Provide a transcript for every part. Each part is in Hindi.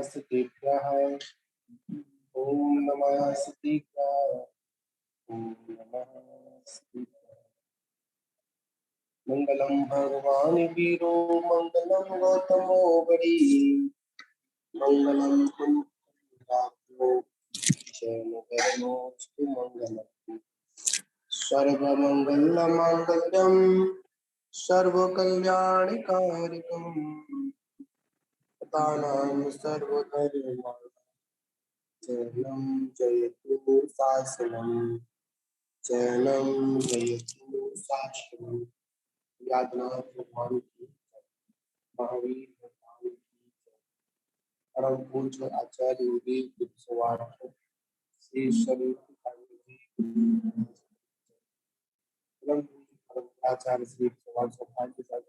सतीभ्यः ओम नमः सतीभ्यः ओम नमः सतीभ्यः। मंगलम भगवान वीरो मंगलम गौतमो बड़ी मंगलम कुंभो जयमोस्तु मंगलम सर्वमंगल मांगल्यम सर्वकल्याणकारिकम दानां सर्वधर्माणां शरणं जयतु शासनं शरणं जयतु शासनं। यादनाथ भगवान की महावीर भगवान की परम पूज्य आचार्य योगी विश्वास श्री स्वरूप परम आचार्य श्री विश्वास के साथ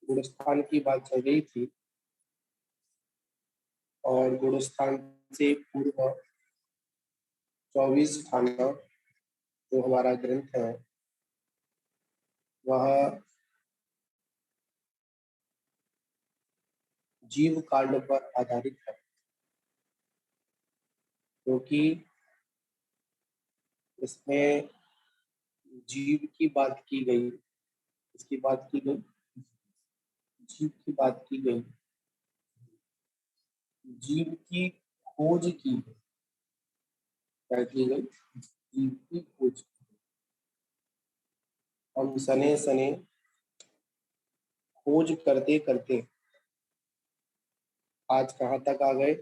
गुणस्थान की बात चल रही थी और गुणस्थान से पूर्व 24 स्थाना जो हमारा ग्रंथ है वह जीव कांड पर आधारित है, क्योंकि इसमें जीव की बात की गई, इसकी बात की गई, जीव की बात की गई, जीव की खोज की गई। क्या की गई? जीव की खोज। हम सने सने खोज करते करते आज कहाँ तक आ गए?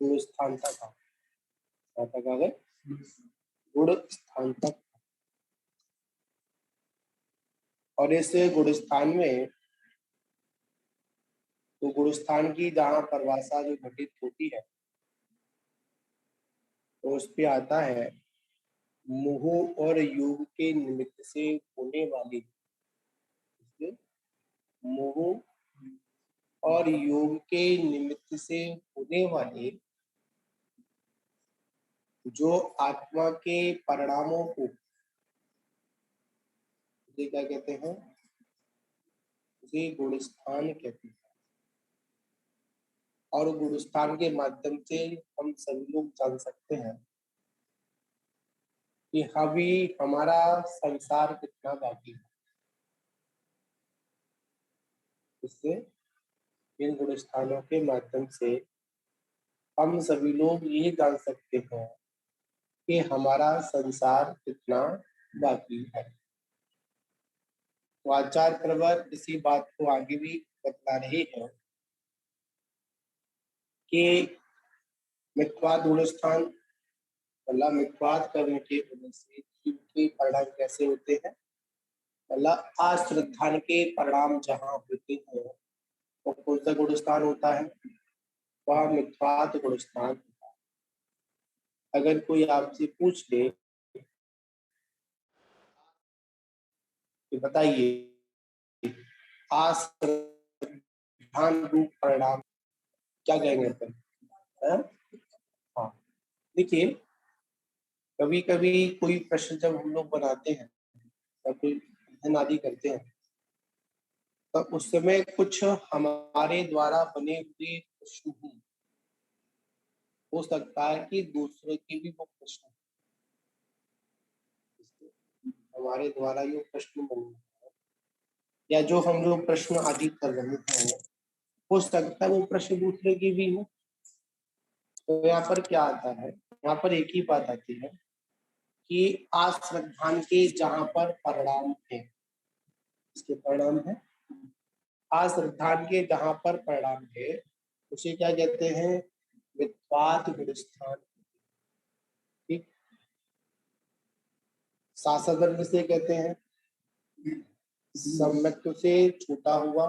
गुण स्थान तक। कहाँ तक आ गए? गुण स्थान तक। और इस गुण स्थान में तो गुण स्थान की जहाँ परिभाषा जो घटित होती है तो उस पे आता है मोह और योग के निमित्त से होने वाली, मोह और योग के निमित्त से होने वाले जो आत्मा के परिणामों को क्या कहते हैं? उसे गुणस्थान कहते हैं। और गुणस्थान के माध्यम से हम सभी लोग जान सकते हैं कि अभी हमारा संसार कितना बाकी है। इससे इन गुणस्थानों के माध्यम से हम सभी लोग ये जान सकते हैं कि हमारा संसार कितना बाकी है। तो आचार्य प्रवर इसी बात को आगे भी बता रहे हैं कि मिथ्वाद गुणस्थान मतलब मिथ्वाद करने के वजह से जीव के परिणाम कैसे होते हैं? मतलब अश्रद्धान के परिणाम जहाँ होते हैं वो कौन सा गुणस्थान होता है? वह मिथ्वाद गुणस्थान होता है। अगर कोई आपसे पूछ ले कि बताइए अश्रद्धान रूप परिणाम क्या कहेंगे अपन? हाँ, देखिए कभी कभी कोई प्रश्न जब हम लोग बनाते हैं या कोई अध्ययन आदि करते हैं तो उस समय कुछ हमारे द्वारा बने हुए प्रश्न ही हो सकता है कि दूसरे के भी वो प्रश्न हमारे द्वारा ये प्रश्न बने या जो हम लोग प्रश्न आदि कर रहे हैं हो सकता है वो प्रश्न दूसरे की भी हो। तो यहाँ पर क्या आता है? यहाँ पर एक ही बात आती है कि अश्रद्धान के जहाँ पर परिणाम है, इसके परिणाम है अश्रद्धान के जहाँ पर परिणाम है उसे क्या कहते हैं? मिथ्वाद गुणस्थान। ठीक, शासदर्भ से कहते हैं सम्यक से छूटा हुआ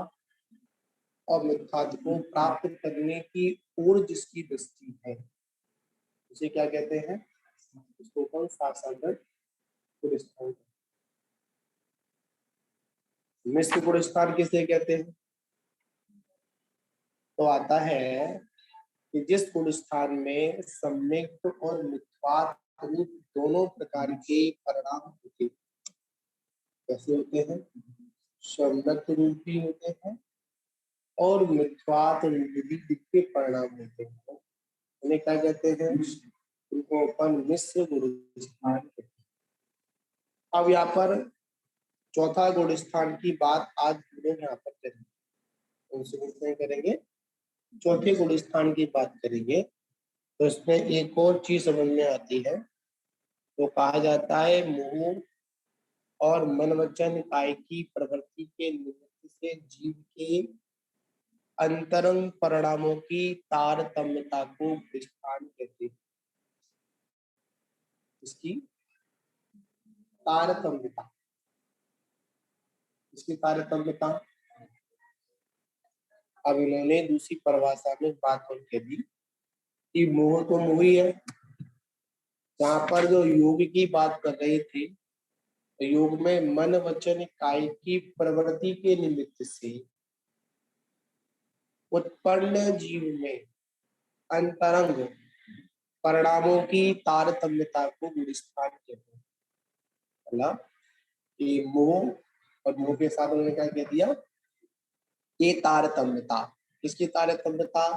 और मिथ्यात्व को प्राप्त करने की ओर जिसकी दृष्टि है उसे क्या कहते हैं? उसको कौन शासदर्भ गुणस्थान। मिश्र गुणस्थान किसे कहते हैं? तो आता है कि जिस गुणस्थान में सम्यक और मिथ्यात्व दोनों प्रकार के परिणाम होते हैं। कैसे होते हैं? सम्यक रूपी होते हैं और मिथ्यात्व रूपी जिसके परिणाम होते हैं, उन्हें क्या कहते हैं? उनको अपन मिश्र गुण स्थान कहते हैं। अब यहाँ पर चौथा गुण स्थान की बात आज हम लोग यहाँ पर करेंगे। उनसे करेंगे, चौथे गुण स्थान की बात करेंगे। तो इसमें एक और चीज समझ में आती है, तो कहा जाता है मोह और मन वचन काय की प्रवृत्ति के निमित्त से जीव के अंतरंग परिणामों की तारतम्यता को स्थान कहते हैं। इसकी तारतम्यता, इसकी तारतम्यता अब इन्होंने दूसरी परिभाषा में बात और कह दी कि मोह तो मोह ही है। जहां पर जो योग की बात कर रहे थे, तो योग में मन वचन काय की प्रवृत्ति के निमित्त से उत्पन्न जीव में अंतरंग परिणामों की तारतम्यता को गुणस्थान कहते हैं। मतलब कि मोह और मोह के साथ उन्होंने क्या कह दिया? ये तारतम्यता, इसकी तारतम्यता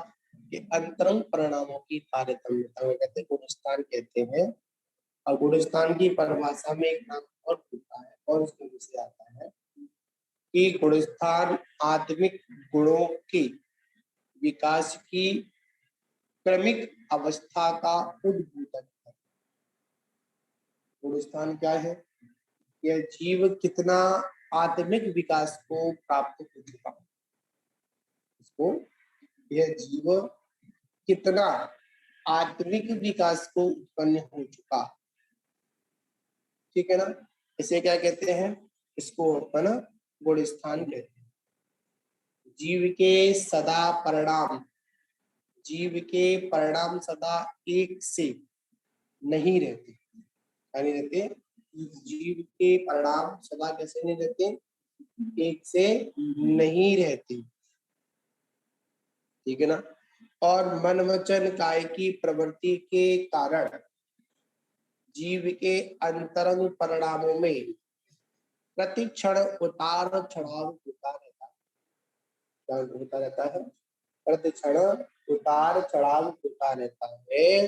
के अंतरंग परिणामों की तारतम्यता में कहते हैं, गुणस्थान कहते हैं। और गुणस्थान की परिभाषा में एक नाम और होता है, और उसके विषय आता है कि गुणस्थान आत्मिक गुणों के विकास की क्रमिक अवस्था का उद्भूतक है। गुणस्थान क्या है? यह जीव कितना आत्मिक विकास को प्राप्त हो चुका, इसको यह जीव कितना आत्मिक विकास को उत्पन्न हो चुका, ठीक है ना? इसे क्या कहते हैं? इसको अपन गुणस्थान कहते हैं। जीव के सदा परिणाम, जीव के परिणाम सदा एक से नहीं रहते, नहीं रहते। जीव के परिणाम सदा कैसे नहीं रहते? एक से नहीं रहते, ठीक है ना? और मन वचन काय की प्रवृत्ति के कारण जीव के अंतरंग परिणामों में प्रति क्षण उतार चढ़ाव होता रहता है। क्या होता रहता है? प्रति क्षण उतार चढ़ाव होता रहता है,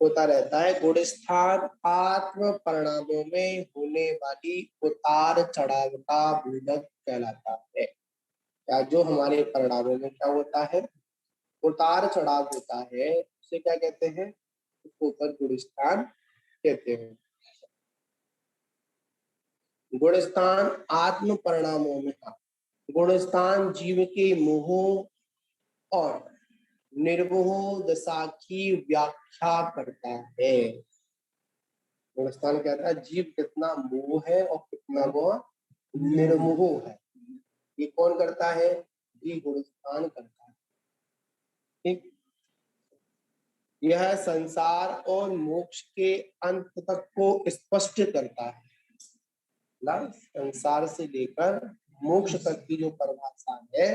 होता रहता है। गुणस्थान आत्म परिणामों में होने वाली उतार चढ़ाव का बोधक कहलाता है। क्या जो हमारे परिणामों में क्या होता है? उतार चढ़ाव होता है, उसे क्या कहते हैं? उसको ऊपर गुणस्थान कहते हैं। गुणस्थान आत्म परिणामों में, गुणस्थान जीव के मोह और निर्मोह दशा की व्याख्या करता है। गुणस्थान कहता है जीव कितना मोह है और कितना वो निर्मोह है। ये कौन करता है? ये गुणस्थान करता है, ठीक। यह संसार और मोक्ष के अंत तक को स्पष्ट करता है। संसार से लेकर मोक्ष तक की जो परिभाषा है,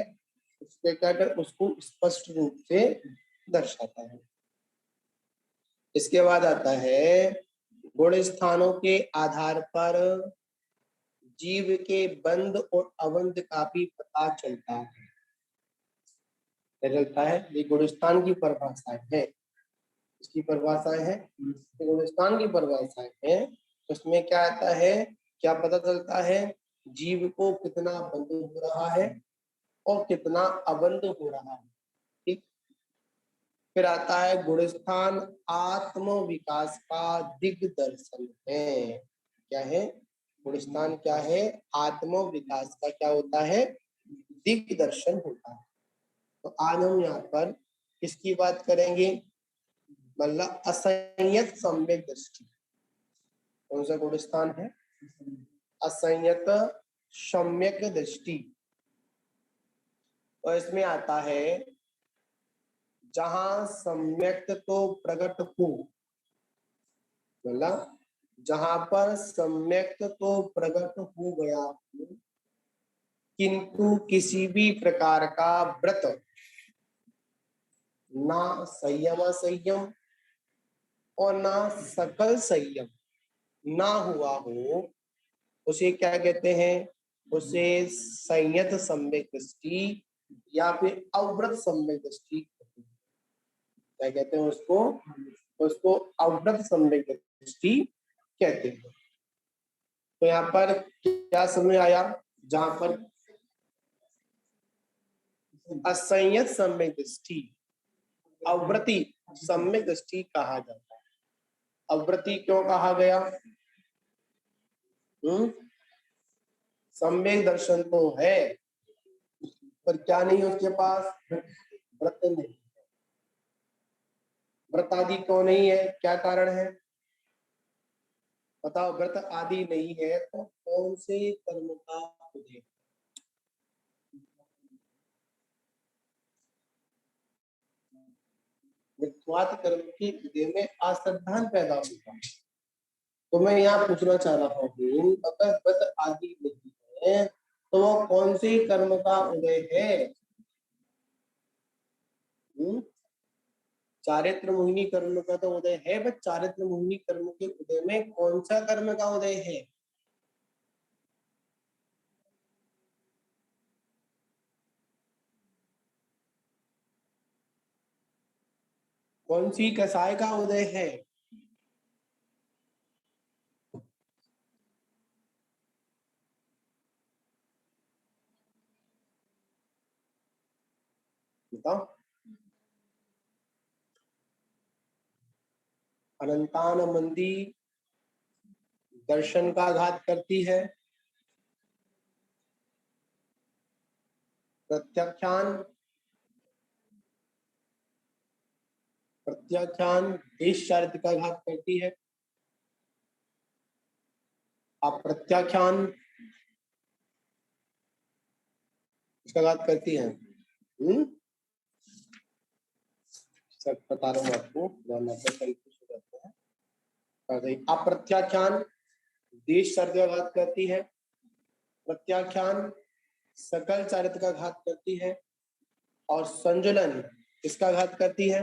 उसके कहकर उसको स्पष्ट रूप से दर्शाता है। इसके बाद आता है गुण स्थानों के आधार पर जीव के बंध और अबंध का भी पता चलता है। चलता है, ये गुणस्थान की परिभाषा है, इसकी परिभाषाएं है, गुणस्थान की परिभाषाएं है। उसमें क्या आता है, क्या पता चलता है? जीव को कितना बंध हो रहा है और कितना अबंध हो रहा है, ठीक। फिर आता है गुणस्थान आत्म विकास का दिग्दर्शन है। क्या है? गुणस्थान क्या है? आत्म विकास का क्या होता है? दिग्दर्शन होता है। तो आज हम यहाँ पर किसकी बात करेंगे? मतलब असंयत सम्यक दृष्टि। कौन सा गुणस्थान है? असंयत सम्यक दृष्टि। और इसमें आता है जहां सम्यक तो प्रकट हो, मतलब जहां पर सम्यक तो प्रकट हो गया हो, किंतु किसी भी प्रकार का व्रत ना संयम असंयम और ना सकल संयम ना हुआ हो, उसे क्या कहते हैं? उसे संयत सम्यक दृष्टि या फिर अव्रत सम्यक दृष्टि कहते हैं। क्या कहते हैं उसको? उसको अव्रत सम्यक दृष्टि कहते हैं। तो यहाँ पर क्या समझ आया? जहां पर असंयत सम्यक दृष्टि अव्रति सम्यक दृष्टि कहा जाता है। अव्रति क्यों कहा गया? सम्यक दर्शन तो है पर क्या नहीं है उसके पास? व्रत नहीं। व्रत आदि क्यों नहीं है? क्या कारण है बताओ? व्रत आदि नहीं है तो कौन से कर्म का उदय? मृत्युवात कर्म के उदय में अश्रद्धान पैदा होगा। तो मैं यहाँ पूछना चाह रहा हूँ, अगर व्रत आदि नहीं है तो वो कौन से कर्म का उदय है? चारित्र मोहिनी कर्म का तो उदय है, बट चारित्र मोहिनी कर्म के उदय में कौन सा कर्म का उदय है? कौन सी कसाय का उदय है? बताओ। अनंतान मंदी दर्शन का घात करती है। प्रत्याख्यान प्रत्याख्यान देश चारित्र का घात करती है। अप्रत्याख्यान इसका घात करती है। सब बता रहा हूँ आपको, अप्रत्याख्यान देश चारित्र का घात करती है। प्रत्याख्यान सकल चारित्र का घात करती है। और संजुलन इसका घात करती है।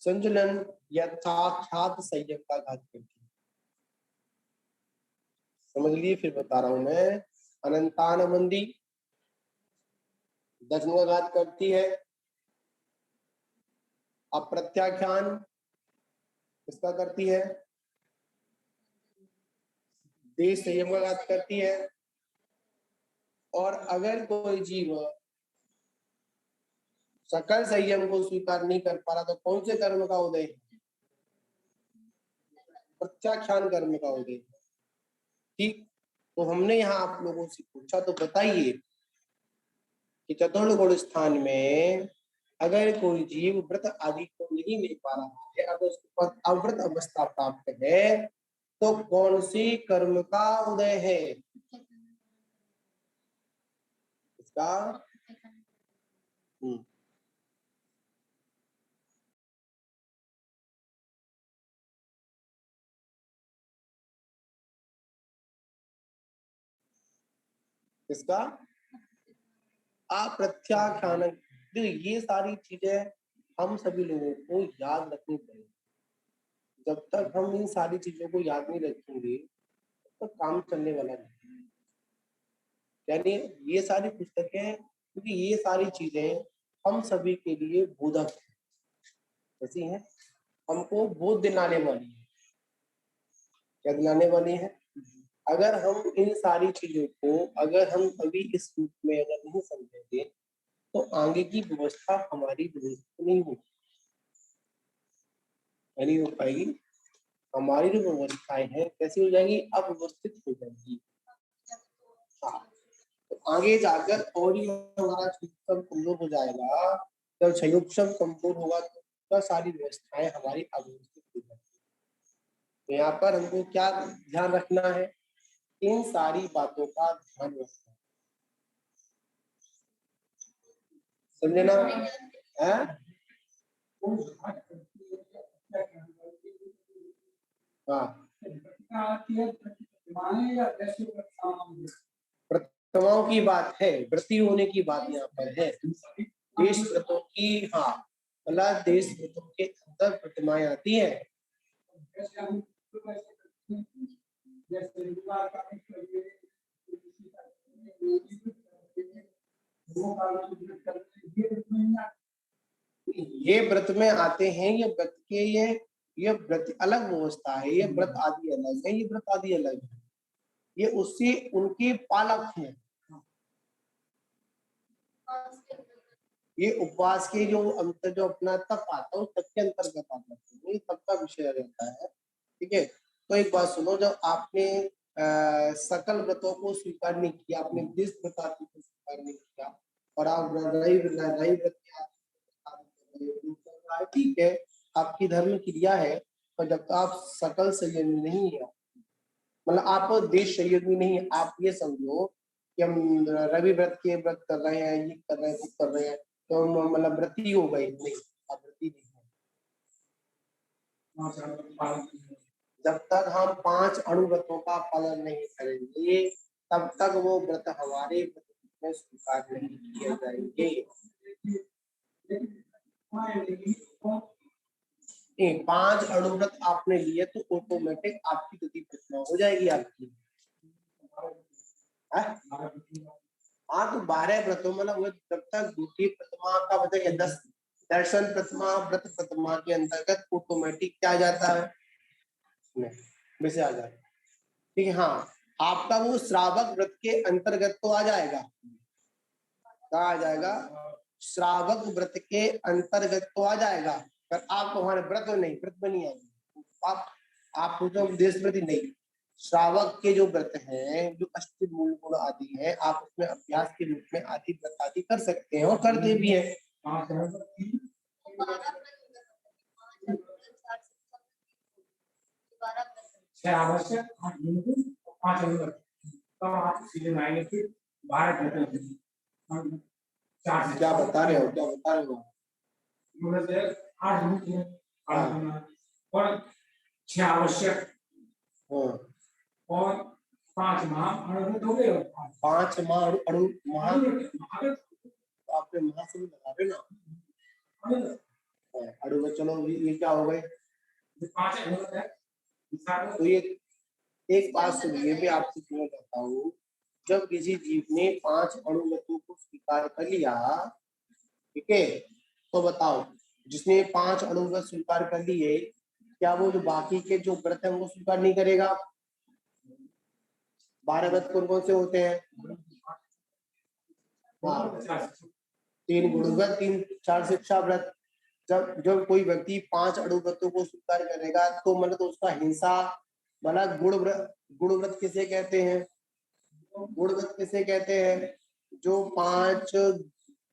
संजुलन यथाख्यात संयम का घात करती है। समझ लिए? फिर बता रहा हूं मैं। अनंतान मंदी दर्शन का घात करती है। अप्रत्याख्यान इसका करती है। देश संयम का घात करती है। और अगर कोई जीव सकल संयम को स्वीकार नहीं कर पा रहा तो कौन से कर्म का उदय? प्रत्याख्यान कर्म का उदय। ठीक। तो हमने यहाँ आप लोगों से पूछा, तो बताइए कि चतुर्गुण स्थान में अगर कोई जीव व्रत आदि को नहीं ले पा रहा है, अगर उसके पास अव्रत अवस्था प्राप्त है, तो कौन सी कर्म का उदय है इसका? इसका अप्रत्याख्यान। ये सारी चीजें हम सभी लोगों को याद रखनी पड़ेगी। जब तक हम इन सारी चीजों को याद नहीं रखेंगे तो काम चलने वाला नहीं। यानी ये सारी पुस्तकें, क्योंकि ये सारी चीजें हम सभी के लिए बोधक ऐसी हैं, हमको बोध दिलाने वाली है। क्या दिलाने वाली है? अगर हम इन सारी चीजों को अगर हम अभी इस रूप में अगर नहीं समझेंगे तो आगे की व्यवस्था हमारी व्यवस्थित नहीं होगी, नहीं हो पाएगी। हमारी जो व्यवस्थाएं हैं कैसी हो जाएंगी? अव्यवस्थित हो जाएंगी। हाँ, तो आगे जाकर और ही हमारा संयुक्तम कमजोर हो जाएगा। जब संयुक्तम कमजोर होगा तो सारी व्यवस्थाएं हमारी अव्यवस्थित हो जाएंगी। तो यहाँ पर हमको क्या ध्यान रखना है? इन सारी बातों का ध्यान रखना है। समझे ना? हाँ, प्रतिमाओं की बात है, व्रती होने की बात यहाँ पर है। देश व्रतों की, हाँ, मतलब देश व्रतों के तक प्रतिमाएं आती है। ये व्रत में आते हैं, ये व्रत के ये व्रत अलग व्यवस्था है, ये व्रत आदि अलग है, ये व्रत आदि अलग है, ये उससे उनके पालक हैं। ये उपवास के जो अंतर जो अपना तप आता है तप के अंतर्गत आता है, ये तप का विषय रहता है। ठीक है, तो एक बात सुनो, जब आपने सकल व्रतों को स्वीकार नहीं किया, आपने 20 व्रत को स्वीकार नहीं किया और आप रवि व्रत ठीक है, आपकी धर्म क्रिया है, पर जब तक आप सकल संयमी नहीं है, मतलब आप देश संयमी नहीं है, आप ये समझो कि हम रवि व्रत के व्रत कर रहे हैं, ये कर रहे हैं, वो कर रहे हैं, तो मतलब व्रती हो गए, नहीं, आप व्रती नहीं है। जब तक हम 5 अणुव्रतों का पालन नहीं करेंगे, तब तक वो व्रत हमारे व्रत में स्वीकार नहीं किए जाएंगे। 5 अणुव्रत आपने लिए तो ऑटोमेटिक आपकी गति प्रतिमा हो जाएगी आपकी। हाँ, तो 12 व्रतों मतलब जब तक द्वितीय प्रतिमा का बताइए 10 दर्शन प्रतिमा व्रत प्रतिमा के अंतर्गत ऑटोमेटिक क्या आ जाता है, वैसे आ जाएगा। ठीक है, हाँ, आपका वो श्रावक व्रत के अंतर्गत तो आ जाएगा, क्या आ जाएगा, श्रावक व्रत के अंतर्गत तो आ जाएगा, पर आप हमारे व्रत में नहीं, व्रत में नहीं आएंगे आप तो देश व्रत नहीं, श्रावक के जो व्रत हैं, जो अष्ट मूल गुण आदि है, आप उसमें अभ्यास के रूप में आदि व्रत आदि कर सकते हैं और करते भी है। आवश्यक 5 तो आप सीधे आएंगे फिर 12 क्या बता रहे हो, क्या बता रहे हो, 8 और 6 आवश्यक और 5 महाअणुव्रत हो गए, 5 आपने महा से भी लगा रहे ना अणुव्रत, चलो ये क्या हो गए, 5 अणुव्रत है। तो ये एक बात सुनिए, भी आपसे क्यों कहता हूँ, जब किसी जीव ने 5 अणुव्रतों को स्वीकार कर लिया, ठीक है, तो बताओ जिसने 5 अणुव्रत स्वीकार कर लिए, क्या वो जो बाकी के जो व्रत है उनको स्वीकार नहीं करेगा? 12 व्रत कौन कौन से होते हैं? 3 गुणव्रत, 4 शिक्षा व्रत। जब कोई व्यक्ति 5 अणुव्रतों को स्वीकार करेगा तो मतलब तो उसका हिंसा मतलब गुणव्रत किसे कहते हैं? गुणव्रत किसे कहते हैं? जो 5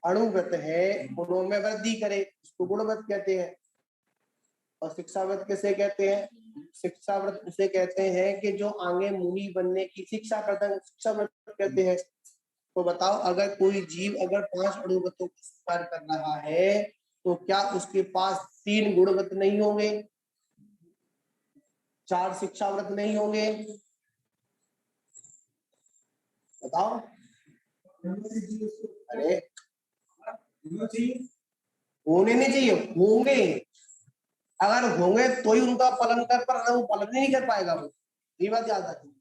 अणुव्रत है उनमें वृद्धि करे उसको गुणव्रत कहते हैं। और शिक्षा व्रत किसे कहते हैं? शिक्षा व्रत उसे कहते हैं कि जो आगे मुनि बनने की शिक्षा प्रदान, शिक्षा व्रत कहते हैं। तो बताओ, अगर कोई जीव अगर 5 अणुव्रतों को स्वीकार कर रहा है तो क्या उसके पास 3 गुणव्रत नहीं होंगे, 4 शिक्षा व्रत नहीं होंगे? बताओ। अरे होने नहीं चाहिए, होंगे, अगर होंगे तो ही उनका पालन कर पाएगा, वो पालन नहीं कर पाएगा, वो ये बात याद रखना।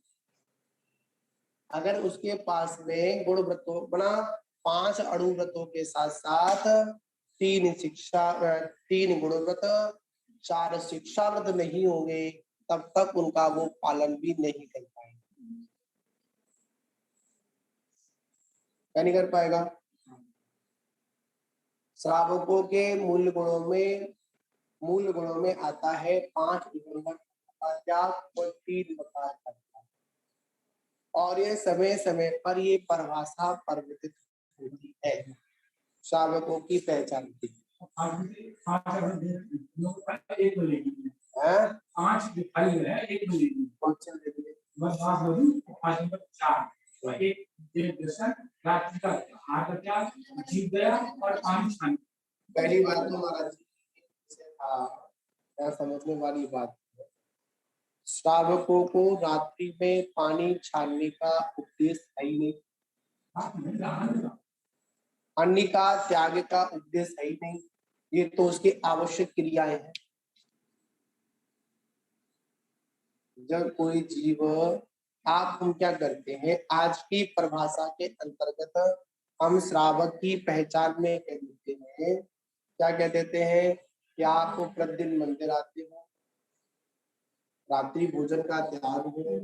अगर उसके पास में गुण व्रतों बना 5 अणुव्रतों के साथ साथ 3 गुणव्रत, 4 शिक्षा व्रत नहीं होंगे, तब तक उनका वो पालन भी नहीं कर पाएगा। क्या नहीं कर पाएगा? श्रावकों के मूल गुणों में आता है 5 त्याग और 3 प्रकार, और ये समय समय पर ये परिभाषा परिवर्तित होती है, श्रावकों की पहचान की। पहली बात तो महाराज समझने वाली बात, श्रावकों को रात्रि में पानी छानने का उपदेश है ही नहीं, अन्न का त्याग का उपदेश है ही नहीं, ये तो उसकी आवश्यक क्रियाएं हैं। जब कोई जीव, आप हम क्या करते हैं आज की परिभाषा के अंतर्गत, हम श्रावक की पहचान में कह देते हैं, क्या कह देते हैं कि आप प्रतिदिन मंदिर आते हो, रात्रि भोजन का ध्यान हो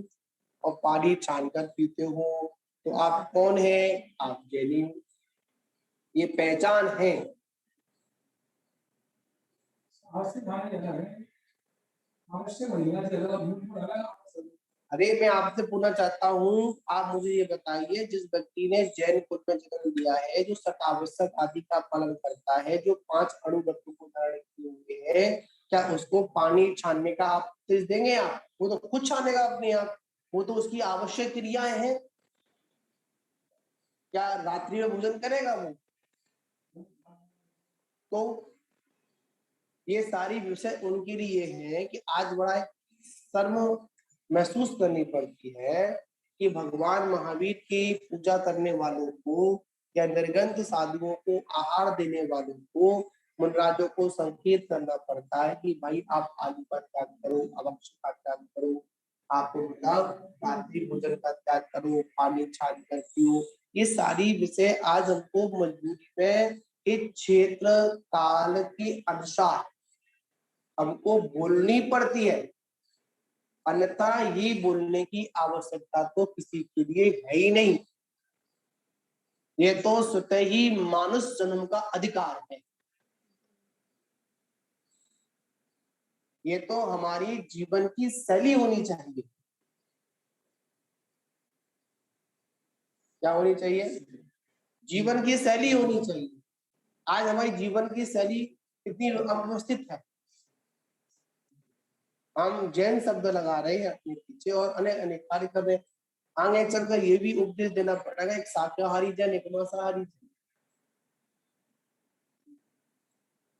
और पानी छान कर पीते हो, तो आप कौन है? आप जैनी हो। ये पहचान है। अरे मैं आपसे पूछना चाहता हूँ, आप मुझे ये बताइए, जिस व्यक्ति ने जैन कुल में जन्म लिया है, जो शतावश्यक आदि का पालन करता है, जो 5 अणु वस्तु को धारण किए हुए है, क्या उसको पानी छानने का आप आदेश देंगे? आप, वो तो खुद छानेगा अपने आप, वो तो उसकी आवश्यक क्रियाएं हैं। क्या रात्रि में भोजन करेगा वो? तो ये सारी विषय उनके लिए है कि आज बड़ा एक शर्म महसूस करनी पड़ती है कि भगवान महावीर की पूजा करने वालों को या निर्गंध साधुओं को आहार देने वालों को, मुनराजों को संकेत करना पड़ता है कि भाई आप आलू का त्याग करो, अवक्ष का त्याग करो, आप रात्रि भोजन का त्याग करो, पानी छान कर पियो। ये सारी विषय आज हमको मजबूरी में इस क्षेत्र काल के अनुसार हमको बोलनी पड़ती है, अन्यथा ये बोलने की आवश्यकता तो किसी के लिए है ही नहीं। ये तो स्वतः ही मानुष जन्म का अधिकार है। ये तो हमारी जीवन की शैली होनी चाहिए। क्या होनी चाहिए? जीवन की शैली होनी चाहिए। आज हमारी जीवन की शैली कितनी अव्यवस्थित है। हम जैन शब्द लगा रहे हैं अपने पीछे और अनेक अनेक कार्य कर रहे हैं। आगे चलकर ये भी उपदेश देना पड़ेगा, एक शाकाहारी जैन, एक मांसाहारी जैन।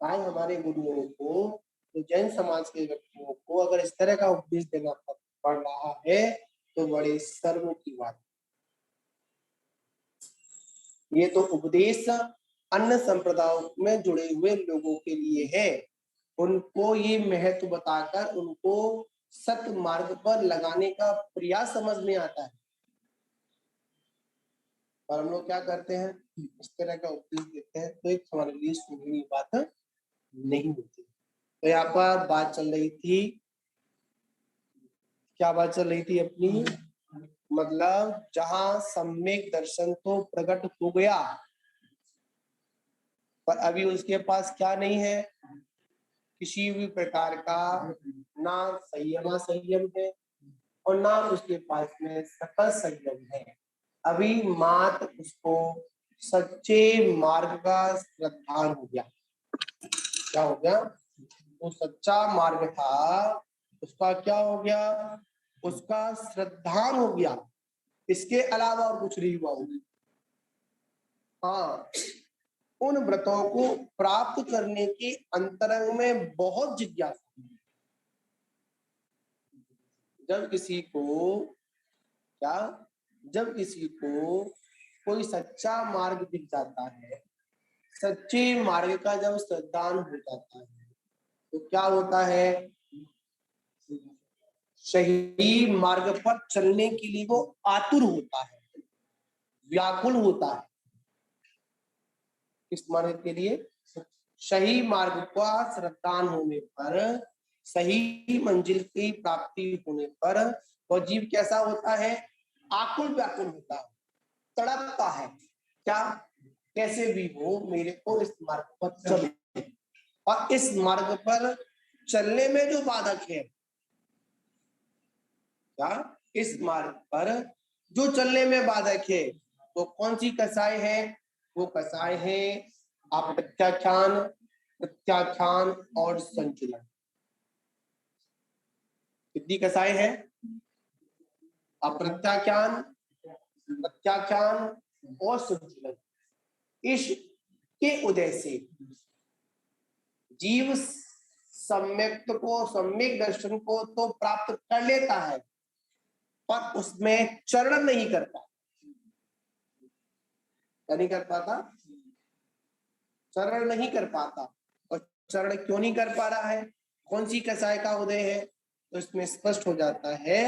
आज हमारे गुरुओं को, तो जैन समाज के व्यक्तियों को अगर इस तरह का उपदेश देना पड़ रहा है तो बड़े शर्म की बात। ये तो उपदेश अन्य संप्रदायों में जुड़े हुए लोगों के लिए है, उनको ये महत्व बताकर उनको सत्य मार्ग पर लगाने का प्रयास समझ में आता है। और हम लोग क्या करते हैं, इस तरह का उपदेश देते हैं तो एक हमारे लिए सुनने बात नहीं होती। तो यहाँ पर बात चल रही थी, क्या बात चल रही थी अपनी, मतलब जहां सम्यक दर्शन तो प्रकट हो गया, पर अभी उसके पास क्या नहीं है? किसी भी प्रकार का ना संयम है और ना उसके पास में सकल संयम है। अभी मात्र उसको सच्चे मार्ग का श्रद्धान हो गया। क्या हो गया? वो सच्चा मार्ग था, उसका क्या हो गया? उसका श्रद्धान हो गया। इसके अलावा और कुछ नहीं हुआ। हाँ, उन व्रतों को प्राप्त करने की अंतरंग में बहुत जिज्ञासा। जब किसी को क्या, जब किसी को कोई सच्चा मार्ग दिख जाता है, सच्चे मार्ग का जब श्रद्धान हो जाता है, तो क्या होता है? सही मार्ग पर चलने के लिए वो आतुर होता है, व्याकुल होता है। किस मार्ग के लिए? सही मार्ग का श्रद्धान होने पर, सही मंजिल की प्राप्ति होने पर वह जीव कैसा होता है? आकुल व्याकुल होता है, तड़पता है। क्या? कैसे भी हो मेरे को इस मार्ग पर चले। और इस मार्ग पर चलने में जो बाधक है, क्या इस मार्ग पर जो चलने में बाधक है, तो कौन सी कसाई है? वो कसाई है अप्रत्याख्यान, प्रत्याख्यान और संचलन। कितनी कसाई है? अप्रत्याख्यान, प्रत्याख्यान और संचलन। इस के उदय से जीव सम्यक दर्शन को तो प्राप्त कर लेता है, पर उसमें चरण नहीं करता। क्या नहीं कर पाता? चरण नहीं कर पाता। और चरण क्यों नहीं कर पा रहा है? कौन सी कसाय का उदय है? तो इसमें स्पष्ट हो जाता है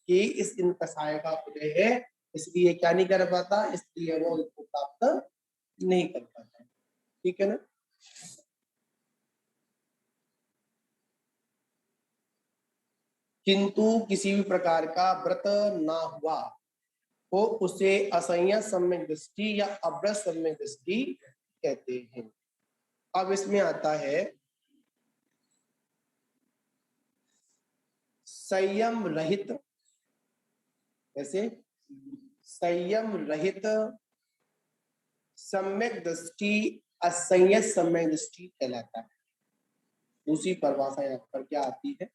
कि इस इन कसाय का उदय है, इसलिए क्या नहीं कर पाता, इसलिए वो इसको प्राप्त नहीं कर पाता। ठीक है ना। किंतु किसी भी प्रकार का व्रत ना हुआ तो उसे असंयत सम्यक दृष्टि या अव्रत सम्यक दृष्टि कहते हैं। अब इसमें आता है संयम रहित, कैसे, संयम रहित सम्यक दृष्टि असंयत सम्यक दृष्टि कहलाता है। दूसरी परिभाषा यहाँ पर क्या आती है,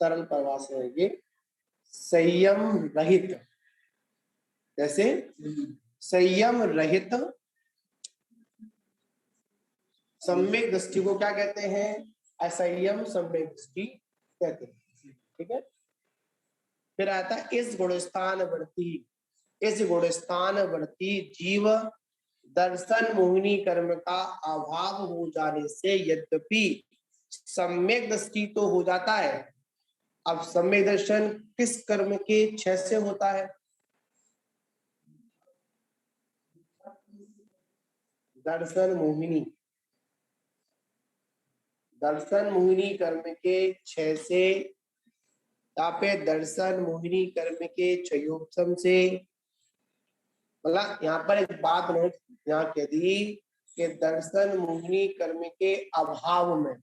सरल परिभाषा है ये, संयम रहित, जैसे संयम रहित सम्यक दृष्टि को क्या कहते हैं, असंयम सम्यक दृष्टि कहते हैं। ठीक है। फिर आता है इस गुणस्थान वर्ती, इस गुणस्थान वर्ती जीव दर्शन मोहिनी कर्म का अभाव हो जाने से यद्यपि सम्यक दृष्टि तो हो जाता है। अब सम्यक दर्शन किस कर्म के क्षय से होता है, दर्शन मोहिनी, दर्शन मोहिनी कर्म के क्षय से, यहाँ पे दर्शन मोहिनी कर्म के क्षयोपशम से, मतलब यहाँ पर एक बात उन्होंने यहाँ कह दी कि दर्शन मोहिनी कर्म के अभाव में,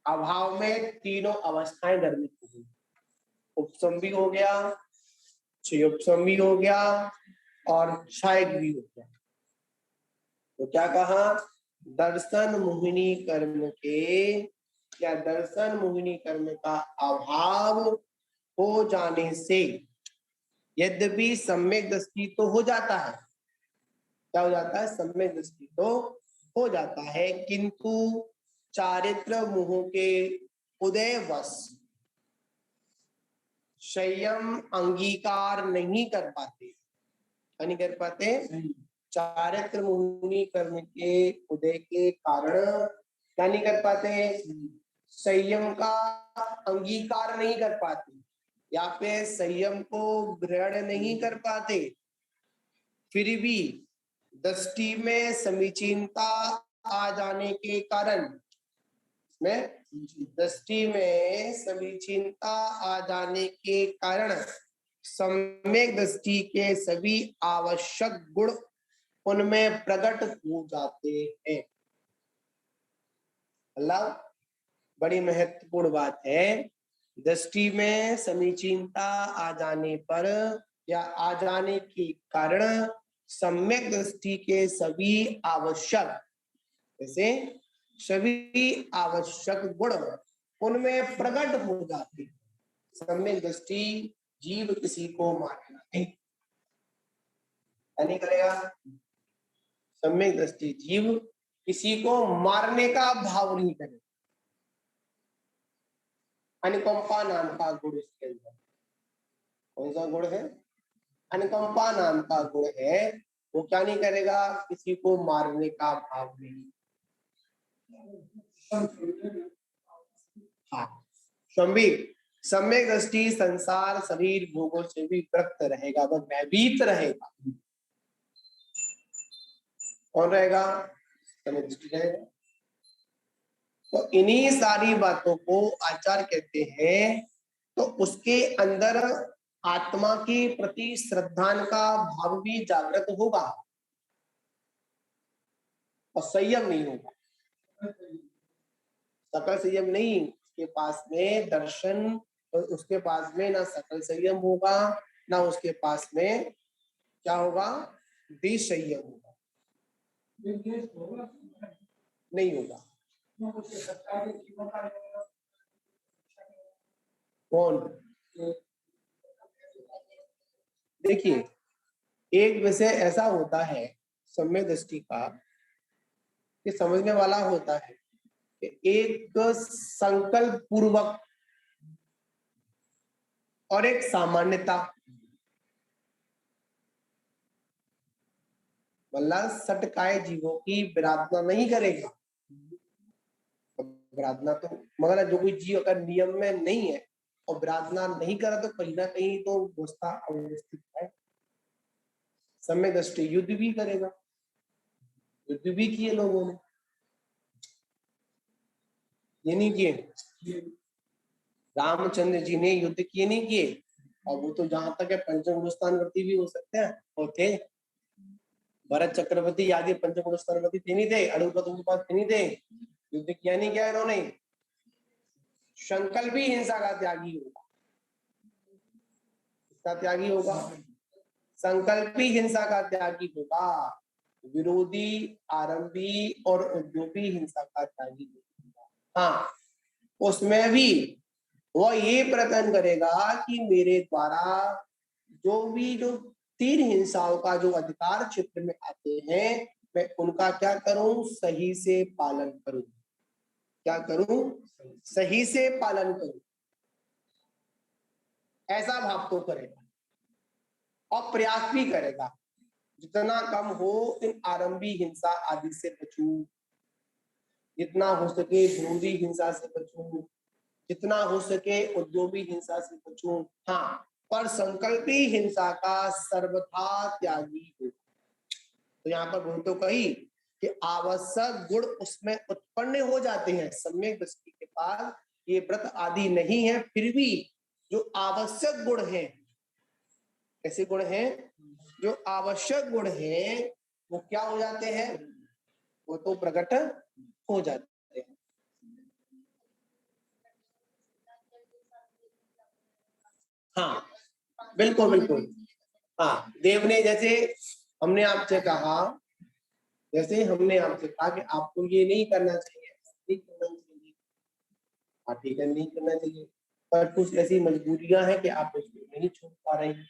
अभाव में तीनों अवस्थाएं निर्मित हो गई, उपशम भी हो गया, क्षयोपशम भी हो गया और क्षय भी हो गया। तो क्या कहा, दर्शन मोहिनी कर्म के या दर्शन मोहिनी कर्म का अभाव हो जाने से यद्यपि सम्यक दृष्टि तो हो जाता है, क्या हो जाता है, सम्यक दृष्टि तो हो जाता है, किंतु चारित्र मोह के उदयवश संयम अंगीकार नहीं कर पाते, नहीं कर पाते, चारित्र मोहिनी कर्म के उदय के कारण क्या नहीं कर पाते, संयम का अंगीकार नहीं कर पाते या फिर संयम को ग्रहण नहीं कर पाते। फिर भी दृष्टि में समीचीनता आ जाने के कारण, में दृष्टि में समीचीनता आ जाने के कारण सम्यक दृष्टि के सभी आवश्यक गुण उनमें प्रकट हो जाते हैं। मतलब बड़ी महत्वपूर्ण बात है, दृष्टि में समीचीनता आ जाने पर या आ जाने के कारण सम्यक दृष्टि के सभी आवश्यक, जैसे सभी आवश्यक गुण उनमें प्रकट हो जाते। सम्यक दृष्टि जीव किसी को मारना नहीं करेगा, सम्यक दृष्टि जीव किसी को मारने का भाव नहीं करेगा। अनुकंपा नाम का गुण इसके अंदर, कौन सा गुण है, अनुकंपा नाम का गुण है, वो क्या नहीं करेगा, किसी को मारने का भाव नहीं। हाँ, सम्यक दृष्टि संसार शरीर भोगों से भी विरक्त रहेगा, वह भयभीत रहेगा। कौन रहेगा, सम्यक दृष्टि रहेगा। तो इन्हीं सारी बातों को आचार्य कहते हैं, तो उसके अंदर आत्मा के प्रति श्रद्धा का भाव भी जागृत होगा और संयम नहीं होगा, सकल संयम नहीं, उसके पास में दर्शन, उसके पास में ना सकल संयम होगा, ना उसके पास में क्या होगा, देश संयम होगा, नहीं होगा। कौन, देखिए एक विषय ऐसा होता है सम्यक दृष्टि का कि समझने वाला होता है कि एक संकल्प पूर्वक और एक सामान्यता, मतलब सटकाए जीवों की विराधना नहीं करेगा, विराधना तो, मगर जो कोई जीव अगर नियम में नहीं है और विराजमान नहीं करा तो कहीं ना कहीं तो अवस्था अवस्थित है। सम्यक दृष्टि युद्ध भी करेगा, युद्ध भी किए लोगों ने, ये नहीं किए, रामचंद्र जी ने युद्ध किए नहीं किए। और वो तो जहां तक है पंचम स्थानवर्ती भी हो सकते हैं, होते भरत चक्रवर्ती आदि पंचम स्थानवर्ती थे नहीं थे, अड़ुपत उनके पास थे नहीं थे, युद्ध किया नहीं किया इन्होंने। संकल्प ही हिंसा का त्यागी होगा, इसका त्यागी होगा, संकल्प ही हिंसा का त्यागी होगा। विरोधी, आरंभी और उद्योगी हिंसा का त्यागी होगा। हाँ, उसमें भी वो ये प्रयत्न करेगा कि मेरे द्वारा जो तीन हिंसाओं का जो अधिकार क्षेत्र में आते हैं, मैं उनका क्या करूं, सही से पालन करूं। क्या करूं, सही से पालन करूं, ऐसा भाव तो करेगा और प्रयास भी करेगा जितना कम हो इन आरंभी हिंसा आदि से बचूं, जितना हो सके विरोधी हिंसा से बचूं, जितना हो सके उद्योगी हिंसा से बचूं। हाँ, पर संकल्पी हिंसा का सर्वथा त्यागी हो। तो यहाँ पर बोल तो कही कि आवश्यक गुण उसमें उत्पन्न हो जाते हैं, सम्यक दृष्टि के पास ये व्रत आदि नहीं है, फिर भी जो आवश्यक गुण हैं, ऐसे गुण हैं जो आवश्यक गुण हैं, वो क्या हो जाते हैं, वो तो प्रकट हो जाते हैं। हाँ बिल्कुल बिल्कुल। हाँ, देव ने जैसे हमने आपसे कहा, जैसे हमने आपसे कहा कि आपको ये नहीं करना चाहिए, नहीं करना चाहिए, हाँ ठीक है, नहीं करना चाहिए, पर कुछ ऐसी मजबूरियां हैं कि आप उसको नहीं छोड़ पा रहे हैं।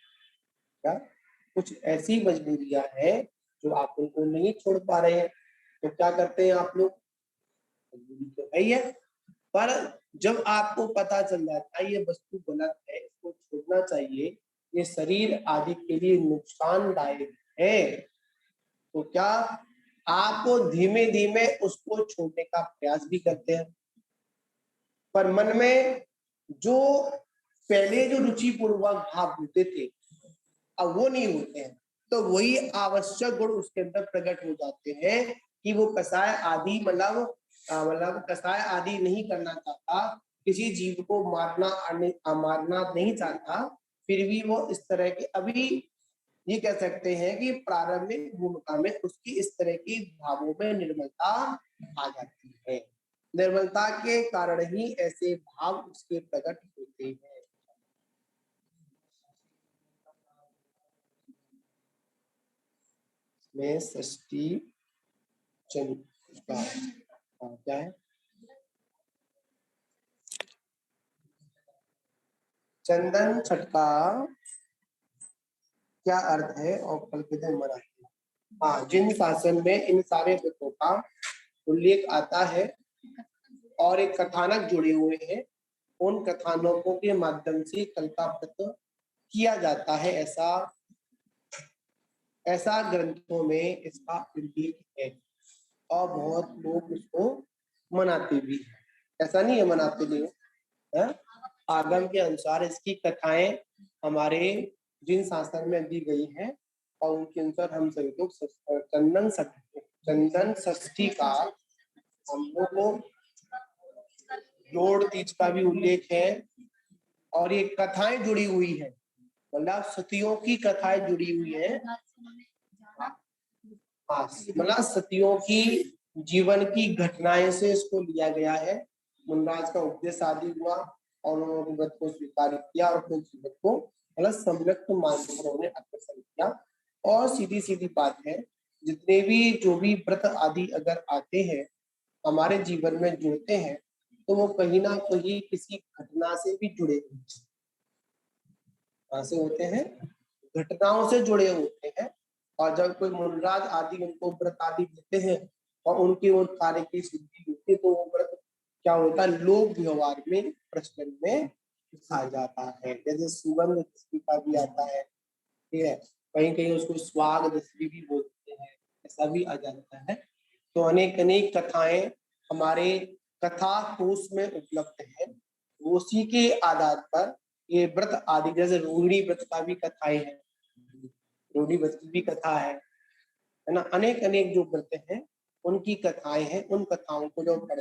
क्या कुछ ऐसी मजबूरियां हैं जो आप उनको नहीं छोड़ पा रहे हैं, तो क्या करते हैं आप लोग, मजबूरी तो है ही है, पर जब आपको पता चल जाता है ये वस्तु गलत है, इसको छोड़ना चाहिए, ये शरीर आदि के लिए नुकसानदायक है, तो क्या आप धीमे धीमे उसको छोड़ने का प्रयास भी करते हैं। पर मन में जो पहले जो रुचि पूर्वक भाव होते थे अब वो नहीं होते हैं, तो वही आवश्यक गुण उसके अंदर प्रकट हो जाते हैं कि वो कसाय आदि मतलब कसाय आदि नहीं करना चाहता, किसी जीव को मारना नहीं चाहता, फिर भी वो इस तरह के अभी ये कह सकते हैं कि प्रारंभिक भूमिका में उसकी इस तरह की भावों में निर्मलता आ जाती है, निर्मलता के कारण ही ऐसे भाव उसके प्रकट होते हैं। में षष्ठी क्या है, चंदन छटका क्या अर्थ है और फल कितने मनाते हैं। हाँ, जिन शासन में इन सारे व्रतों का उल्लेख आता है और एक कथानक जुड़े हुए हैं, उन कथानकों के माध्यम से कल का व्रत किया जाता है, ऐसा ऐसा ग्रंथों में इसका उल्लेख है और बहुत लोग उसको मनाते भी है, ऐसा नहीं है मनाते नहीं है। आगम के अनुसार इसकी कथाएं हमारे जिन शास्त्र में दी गई हैं और उनके अनुसार हम सभी लोग चंदन षष्ठी का हम लोग को जोड़ तीज का भी उल्लेख है और ये कथाएं जुड़ी हुई है, मतलब सतियों की कथाएं जुड़ी हुई है। हाँ, मतलब सतियों की जीवन की घटनाएं से इसको लिया गया है, मुनराज का उपदेश आदि हुआ और उन्होंने व्रत को स्वीकार किया और अपने जीवन को मतलब सम्यक मार्ग पर उन्होंने अग्रसर किया। और सीधी सीधी बात है, जितने भी जो भी व्रत आदि अगर आते हैं हमारे जीवन में जुड़ते हैं, तो वो कहीं ना कहीं किसी घटना से भी जुड़े से होते हैं, घटनाओं से जुड़े होते हैं। और जब कोई मुनराज आदि उनको व्रत आदि देते हैं और उनकी उन कार्य की सिद्धि होती है, तो वो व्रत क्या होता है, लोक व्यवहार में प्रचलन में आ जाता है। जैसे सुगंध दशमी का भी आता है, ठीक है, कहीं कहीं उसको स्वाग दशमी भी बोलते हैं, ऐसा भी आ जाता है। तो अनेक अनेक कथाएं हमारे कथा कोश में उपलब्ध है उसी के आधार पर ये व्रत आदि, जैसे रोहिणी व्रत का भी कथाएं है, रोहिणी व्रत की भी कथा है ना, अनेक अनेक जो व्रत हैं उनकी कथाएं हैं, उन कथाओं को जो पढ़,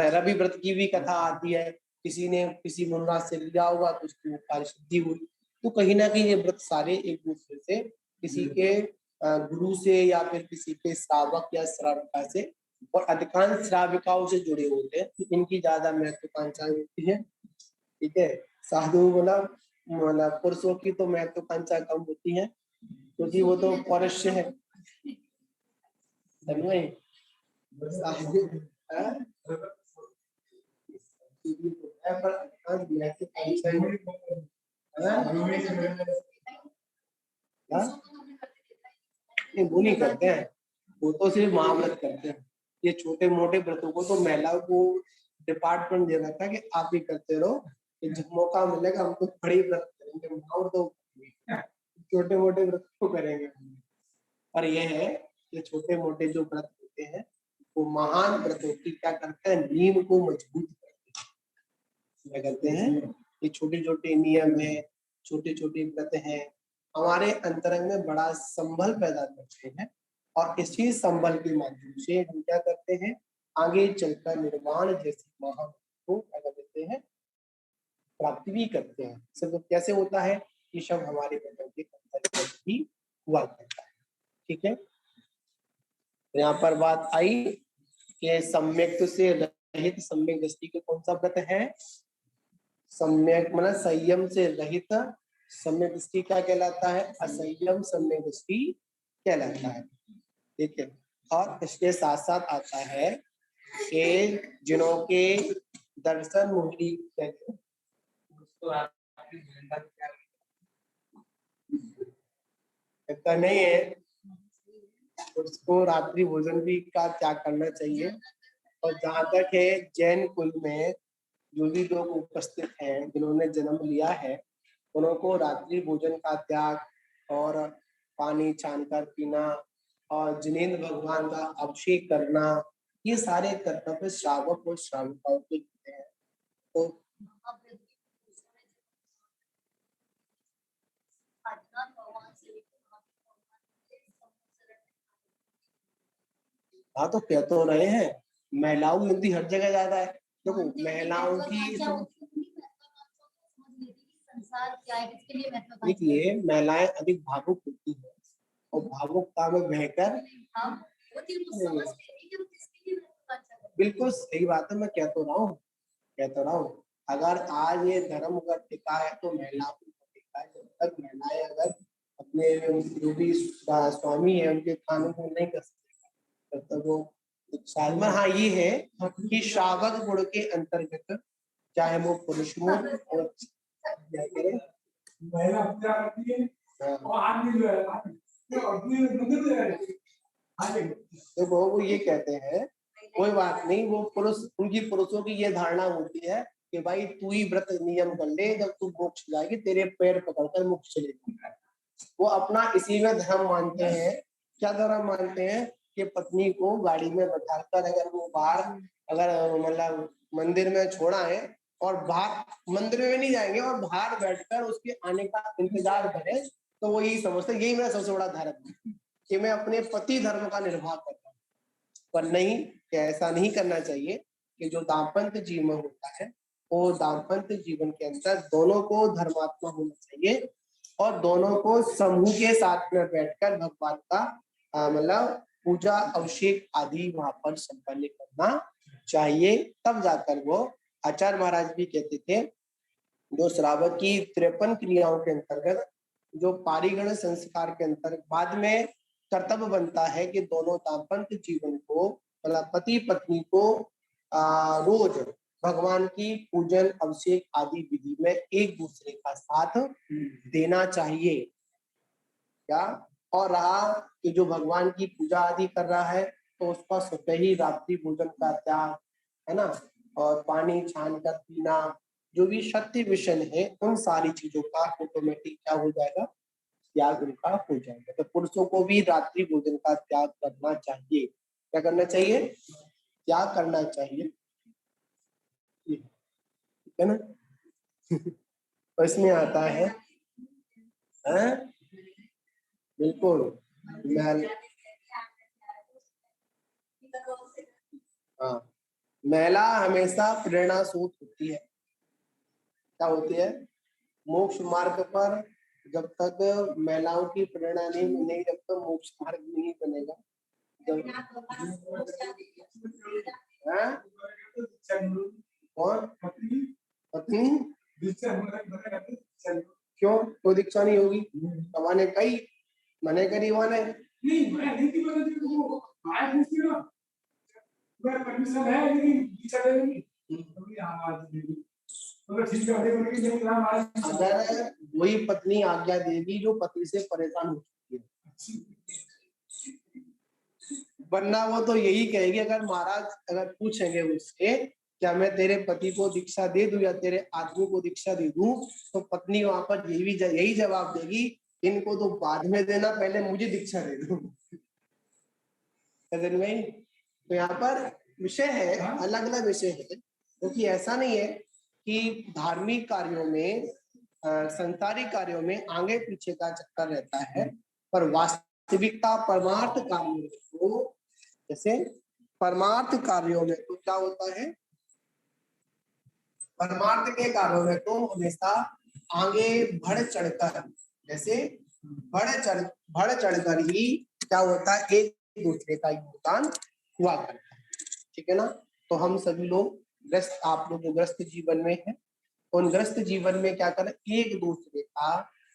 रवि व्रत की भी कथा आती है, किसी ने किसी मुनराज से लिया होगा तो उसकी कार्य सिद्धि हुई। तो कहीं ना कहीं ये व्रत सारे एक दूसरे से, किसी के गुरु से या फिर किसी के श्रावक या श्राविका से, और अधिकांश श्राविकाओं से जुड़े होते हैं, तो इनकी ज्यादा महत्वाकांक्षा होती है। ठीक है, साधु मतलब पुरुषों की तो महत्वाकांक्षा कम होती है, क्योंकि वो तो पौरुष है। नहीं, वो नहीं करते हैं, वो तो सिर्फ महाव्रत करते हैं। ये छोटे मोटे व्रतों को तो महिलाओं को डिपार्टमेंट दे रखा है कि आप ही करते रहो, कि जब मौका मिलेगा हम तो बड़ी व्रत करेंगे, और तो छोटे मोटे व्रत को करेंगे। और ये है, ये छोटे मोटे जो व्रत होते हैं वो महान व्रतों की क्या करते हैं, नींव को मजबूत करते हैं। क्या करते हैं, ये छोटे छोटे नियम है, छोटे छोटे व्रत हैं, हमारे अंतरंग में बड़ा संबल पैदा करते हैं, और इसी संबल के माध्यम से हम क्या करते हैं, आगे चलकर निर्वाण जैसे महान को क्या कर देते हैं, प्राप्ति भी करते हैं। सब कैसे होता है, ये सब हमारे व्रतों के अंतर्गत ही हुआ करता है। ठीक है, यहाँ पर बात आई कि सम्यक से रहित सम्यक दृष्टि के कौन सा व्रत है, सम्यक मतलब संयम से रहित सम्यक दृष्टि क्या कहलाता है, असंयम सम्यक दृष्टि कहलाता है। ठीक है, और इसके साथ साथ आता है कि जिनों के दर्शन मोहिनी कहते नहीं है, उसको रात्रि भोजन भी का त्याग करना चाहिए। और जहाँ तक है जैन कुल में जो भी लोग उपस्थित हैं जिन्होंने जन्म लिया है, उनको रात्रि भोजन का त्याग और पानी छानकर पीना और जिनेंद्र भगवान का अभिषेक करना, ये सारे कर्तव्य श्रावक और श्राविकाओं के होते हैं। तो हाँ, तो कह तो रहे हैं महिलाओं की गिनती हर जगह ज्यादा है। देखो महिलाओं की, देखिए महिलाएं अधिक भावुक होती है, और भावुकता में बहकर, बिल्कुल सही बात है, मैं कह तो रहा हूँ अगर आज ये धर्म अगर टिका है तो महिलाओं को टिका है। जब तक महिलाएं अगर अपने जो भी स्वामी है उनके कानून को नहीं कर सकते तब तक वो साल में। हाँ, ये है कि श्रावक गुण के अंतर्गत चाहे वो पुरुष हो और क्या करें, तो वो ये कहते हैं कोई बात नहीं, वो पुरुष, उनकी पुरुषों की ये धारणा होती है कि भाई तू ही व्रत नियम कर ले, जब तू मोक्ष जाएगी तेरे पैर पकड़कर मोक्ष चले जाएगा। वो अपना इसी में धर्म मानते हैं। क्या धर्म मानते हैं कि पत्नी को गाड़ी में बैठाकर अगर वो बाहर, अगर मतलब मंदिर में छोड़ा है और बाहर मंदिर में नहीं जाएंगे और बाहर बैठकर उसके आने का इंतजार करें, तो वो यही समझते, यही मेरा सबसे बड़ा धर्म है कि मैं अपने पति धर्म का निर्वाह कर रहा हूँ। पर नहीं, ऐसा नहीं करना चाहिए कि जो दाम्पत्य जीवन होता है वो दाम्पत्य जीवन के अंदर दोनों को धर्मात्मा होना चाहिए, और दोनों को समूह के साथ में बैठकर भगवान का मतलब पूजा अभिषेक आदि वहां पर संपन्न करना चाहिए। तब जाकर वो, आचार्य महाराज भी कहते थे, जो श्रावक की 53 क्रियाओं के अंतर्गत जो पारिगण संस्कार के अंतर्गत बाद में कर्तव्य बनता है कि दोनों दाम्पत्य जीवन को मतलब पति पत्नी को रोज भगवान की पूजन अभिषेक आदि विधि में एक दूसरे का साथ देना चाहिए। क्या, और रहा कि जो भगवान की पूजा आदि कर रहा है तो उसका स्वतः ही रात्रि भोजन का त्याग है ना, और पानी छान कर पीना, जो भी सत्य विषय है उन सारी चीजों का ऑटोमेटिक क्या हो जाएगा, त्याग उनका हो जाएगा। तो पुरुषों को भी रात्रि भोजन का त्याग करना चाहिए। क्या करना चाहिए, त्याग करना चाहिए। है ना। तो इसमें आता है बिल्कुल मैल, हाँ, महिला हमेशा प्रेरणा सूत होती है। क्या होती है? मोक्ष मार्ग पर जब तक महिलाओं की प्रेरणा नहीं मिलेगी, जब तक मोक्ष मार्ग नहीं बनेगा। जब कौन पत्नी क्यों कोई दीक्षा नहीं होगी? मैंने कई मने करी वाने अगर वही पत्नी आज्ञा देगी जो पति से परेशान हो चुकी है, वरना वो तो यही कहेगी। अगर महाराज अगर पूछेंगे उससे क्या मैं तेरे पति को दीक्षा दे दूं या तेरे आदमी को दीक्षा दे दूं, तो पत्नी वहां पर यही जवाब देगी, इनको तो बाद में देना, पहले मुझे दीक्षा दे दो। में तो यहाँ पर विषय है, अलग अलग विषय है, क्योंकि ऐसा नहीं है कि धार्मिक कार्यों में संसारिक कार्यों में आगे पीछे का चक्कर रहता है, पर वास्तविकता परमार्थ कार्यों में तो, जैसे परमार्थ कार्यों में तो क्या होता है, परमार्थ के कार्यों में तो हमेशा आगे बढ़ चढ़कर, जैसे बढ़ चढ़कर ही क्या होता है, एक दूसरे का योगदान हुआ करता है। ठीक है ना। तो हम सभी लोग ग्रस्त, आप लोग जो ग्रस्त जीवन में है, उन ग्रस्त जीवन में क्या करना, एक दूसरे का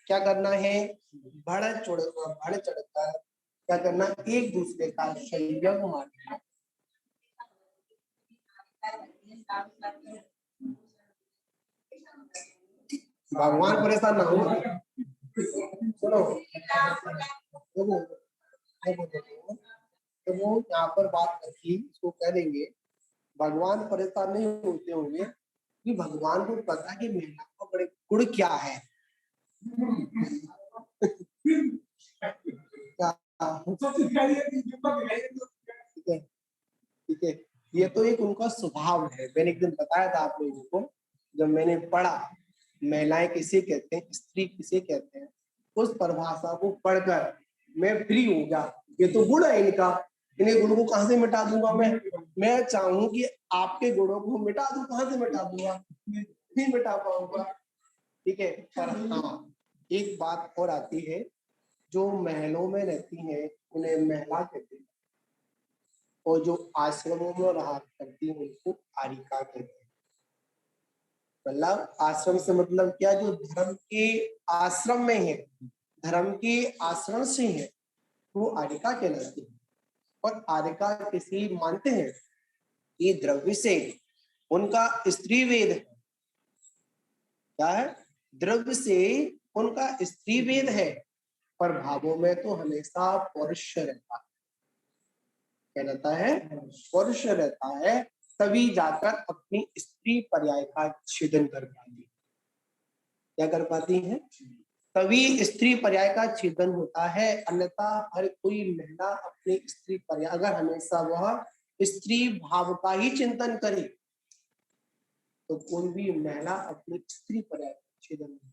क्या करना है, बढ़ चढ़कर क्या करना, एक दूसरे का सहयोग मानना। भगवान परेशान ना हो। सुनो, तो वो यहाँ पर बात रखी, उसको कह देंगे भगवान परेशान नहीं होते होंगे कि भगवान को पता है कि महिला का बड़े गुण क्या है। ठीक है, ये तो एक उनका स्वभाव है। मैंने एक दिन बताया था आप लोगों को, जब मैंने पढ़ा महिलाएं किसे कहते हैं, स्त्री किसे कहते हैं, उस परिभाषा को पढ़कर मैं फ्री हो गया। ये तो गुण है इनका, इन्हें गुणों को कहां से मिटा दूंगा मैं चाहूं कि आपके गुणों को मिटा दूं, कहां से मिटा दूंगा, नहीं मिटा पाऊंगा। ठीक है, पर हाँ एक बात और आती है, जो महलों में रहती हैं उन्हें महिला कहते हैं, और जो आश्रमों में रहा करती हैं उनको आरिका कहते हैं। मतलब आश्रम से मतलब क्या, जो धर्म के आश्रम में है, धर्म के आश्रम से है, वो आरिका कहलाती है। और आरिका किसी मानते हैं ये द्रव्य से उनका स्त्री वेद है। क्या है? द्रव्य से उनका स्त्री वेद है, पर भावों में तो हमेशा पौरुष रहता है। क्या रहता है? पौरुष रहता है, तभी जाकर अपनी स्त्री पर्याय का छेदन कर पाती। क्या कर पाती है? तभी स्त्री पर्याय का छेदन होता है। अन्यथा हर कोई महिला अपनी स्त्री पर्याय, अगर हमेशा वह स्त्री भाव का ही चिंतन करे, तो कोई भी महिला अपनी स्त्री पर्याय का छेदन नहीं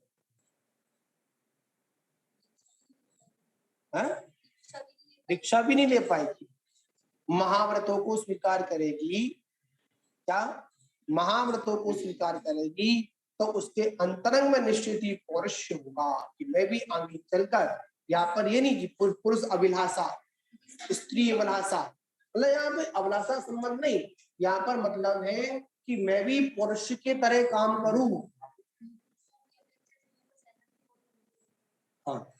है, दीक्षा भी नहीं ले पाएगी। महाव्रतों को स्वीकार करेगी, क्या महाव्रतों को स्वीकार करेगी, तो उसके अंतरंग में निश्चित ही पौरुष होगा कि मैं भी आगे चलकर, यहाँ पर ये नहीं कि पुरुष अभिलाषा स्त्री अभिलाषा, मतलब यहाँ पे अभिलाषा संबंध नहीं, यहाँ पर मतलब है कि मैं भी पुरुष के तरह काम करूं। हाँ,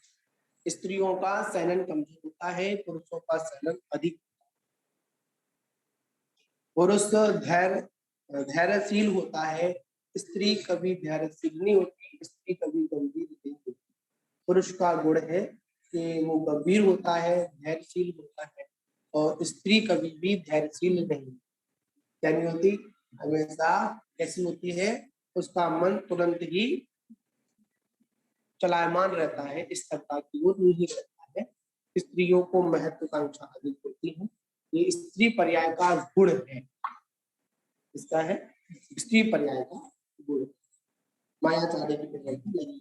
स्त्रियों का सहनन कमजोर होता है, पुरुषों का सहनन अधिक। पुरुष धैर्यशील होता है, स्त्री कभी धैर्यशील नहीं होती, स्त्री कभी गंभीर नहीं होती। पुरुष का गुण है कि वो गंभीर होता है, धैर्यशील होता है, और स्त्री कभी भी धैर्यशील नहीं, क्या नहीं होती, हमेशा कैसी होती है, उसका मन तुरंत ही चलायमान रहता है, इस सत्ता की ओर नहीं रहता है। स्त्रियों को महत्वाकांक्षा अधिक होती है, ये स्त्री पर्याय का गुण है। इसका है स्त्री पर्याय का मायाचार्य की प्रवृत्ति नहीं।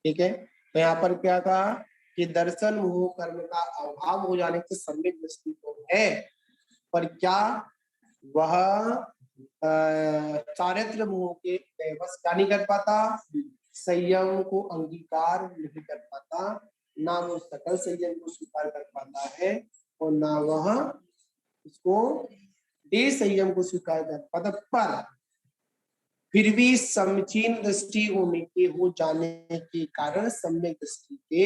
ठीक है, तो यहाँ पर क्या कहा कि दर्शन मोह कर्म का अभाव हो जाने से सम्यक दृष्टि तो है, पर क्या वह चारित्र मोह के बस क्या नहीं कर पाता, संयम को अंगीकार नहीं कर पाता, ना वो सकल संयम को स्वीकार कर पाता है और ना वह इसको देह संयम को स्वीकार कर पाता। पर फिर भी समचीन दृष्टि होने के हो जाने के कारण सम्यक दृष्टि के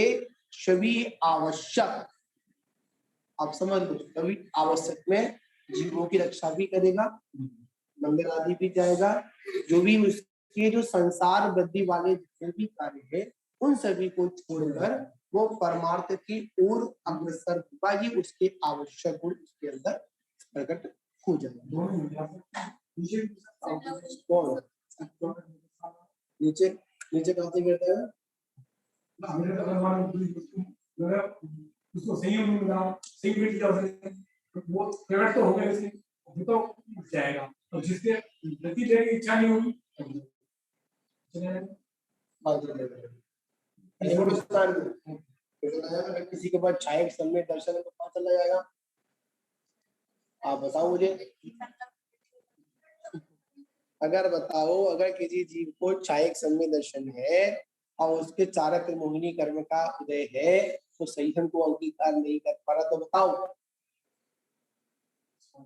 सभी आवश्यक, आप समझ लो, सभी आवश्यक में जीवों की रक्षा भी करेगा, मंदिर आदि भी जाएगा, जो भी उसके जो संसार वृद्धि वाले जितने भी कार्य है उन सभी को छोड़कर वो परमार्थ की ओर अग्रसर होगा ही, उसके आवश्यक गुण उसके अंदर प्रकट हो जाएगा। नीचे नीचे कहाँ से गिरता है, उसको सही मिला, सही मिल जाए वो प्रकट तो हो गया, इसलिए वो तो जाएगा, और जिसके गति देने की इच्छा नहीं होगी किसी के पास छाया समय दर्शन तो पता चला जाएगा। आप बताओ मुझे, अगर बताओ, अगर किसी जीव को छायक समय दर्शन है और उसके चारित्र मोहिनी कर्म का उदय है तो संयम को अंगीकार नहीं कर पा रहा, तो बताओ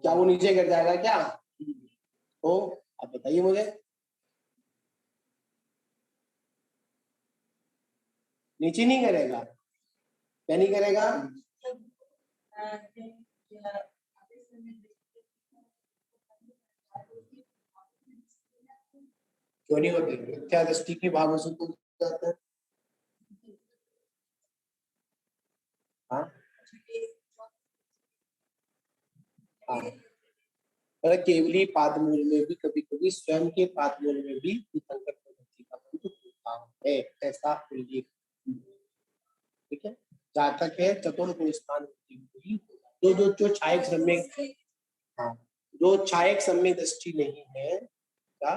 क्या वो नीचे गिर जाएगा क्या? तो आप बताइए मुझे, नीचे नहीं करेगा, क्या नहीं करेगा? क्यों नहीं होते? मिथ्या दृष्टि की भाव से तो जाता है। हाँ हाँ, मतलब केवली पादमूल में भी कभी कभी स्वयं के पादमूल में भी तीर्थंकर प्रवृत्ति का कुछ भाव है, ऐसा उल्लेख। ठीक है, जहाँ तक है चतुर्थ स्थान जो जो जो छायक सम्यक, हाँ, जो छायक सम्यक दृष्टि नहीं है, क्या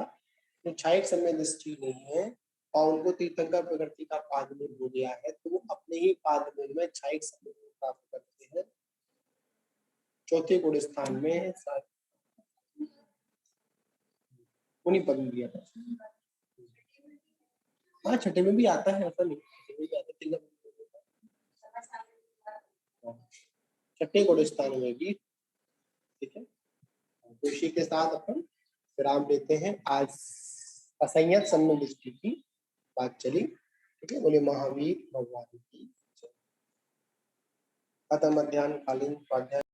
जो छायक सम्यक दृष्टि नहीं है और उनको तीर्थंकर प्रकृति का पादमूल हो गया है, तो वो अपने ही पादमूल में छायक सम्यक प्राप्त करते हैं। चौथे गुण स्थान में उन्हीं पद में दिया था। हाँ, छठे में भी आता है, ऐसा नहीं, छठे गुण स्थान में भी। ठीक है, तो इसी के साथ अपन विराम लेते हैं। आज असंयत सम्यक दृष्टि की बात चली। ठीक है, बोले महावीर भगवान की। खत्म अध्ययन कालीन स्वाध्याय।